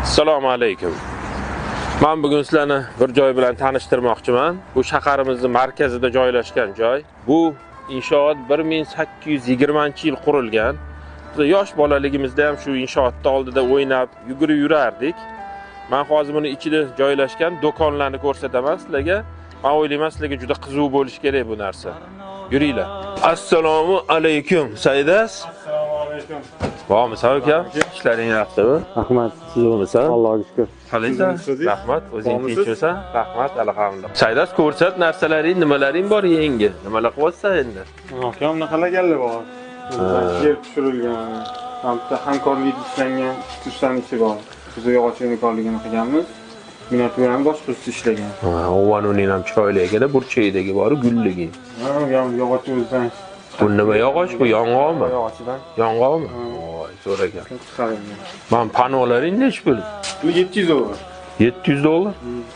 Assalomu alaykum. Men bugun sizlarni bir joy bilan tanishtirmoqchiman. Bu shaharimizning markazida joylashgan joy. Bu inshoot 1820-yil qurilgan. Biz yosh bolaligimizda ham shu inshootda oldida o'ynab, yugurib yurardik. Men hozir buni ichida joylashgan do'konlarni ko'rsataman sizlarga. Men o'ylayman sizlarga juda qiziq bo'lishi kerak bu narsa. Yuringlar. Assalomu alaykum. Saydas. Assalomu alaykum. Bo'lmasa aka, ishlaring yaxshimi? Rahmat. Siz bo'lmasa? Allohga shukr. Qalaysan? Rahmat. O'zing tinchmisan? Rahmat, alhamdulillah. Saydas, ko'rsat narsalaring, nimalaring bor yangi? Nimalar qilyapsan endi? Akam naqalaganlar bor. Yer tushirilgan, hamkorlik ishlangan tushdan ichi bor. Biz yog'och hamkorligini qilganmiz. Miniatyura ham boshqasi ishlagan. O'vaning ham chiroyli ekan, burchakdagi bor, gulligi. Yog'och o'zidan. Bu nima yog'och? Bu yong'oqmi? Yog'ochdan. Yong'oqmi? Voy, zo'r ekan. Chiqarilgan. Men panolaring nech pul? Bu 700 dollar. 700 dollar.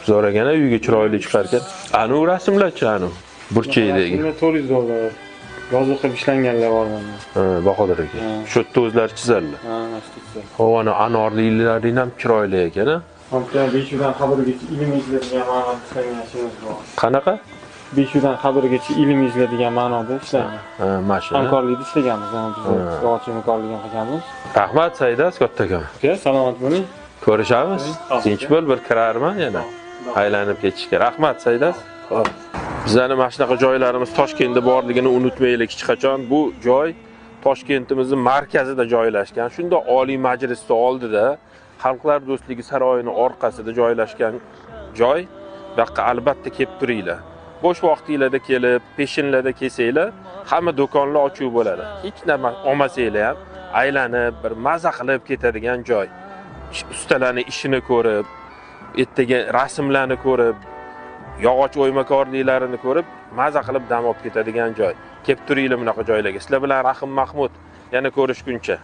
Zo'r ekan, uyga chiroyli chiqar ekan. Anu rasmlarchi anu. Burchakdagi. 400 dollar. Yozuv qilib ishlanganlar bor mana. Ha, bahodir ekan. Shu yerda o'zlari chizadilar. Ha, mashtiqsa. Havani anorlilaring ham chiroyli ekan, ha? Hamda 500 dan qabrgacha ilm izlaydigan ma'noda ishlangan ishimiz bor. Qanaqa? 500 dan qabrgacha ilm izlaydigan ma'noda ishlangan. Ha, mashina. Hamkorlikda ishlaganmiz, biz yog'och hamkorligini qilganmiz. Rahmat Saydas kattakon. Aka, salomat bo'ling. Ko'rishamiz. Tinch bo'l, bir kirarman yana. Aylanib ketishga. Rahmat Saydas. Xo'p. Bizning mana shunaqa joylarimiz Toshkentda borligini unutmaylik hech qachon. Bu joy Toshkentimizning markazida joylashgan. Shunda Oliy Majlisning oldida, Xalqlar do'stligi saroyining orqasida joylashgan joy. Bu yoqqa albatta kelib turinglar. Bo'sh vaqtingizda kelib, peshinlarda kelsanglar, hamma do'konlar ochiq bo'ladi. Hech nima olmasanglar ham aylanib, bir maza qilib ketadigan joy. Ustalarning ishini ko'rib, ertaga rasmlarni ko'rib, yog'och o'ymakorliklarini ko'rib, maza qilib dam olib ketadigan joy. Kelib turinglar bunaqa joylarga. Sizlar bilan Rahim Mahmud. Yana ko'rishguncha.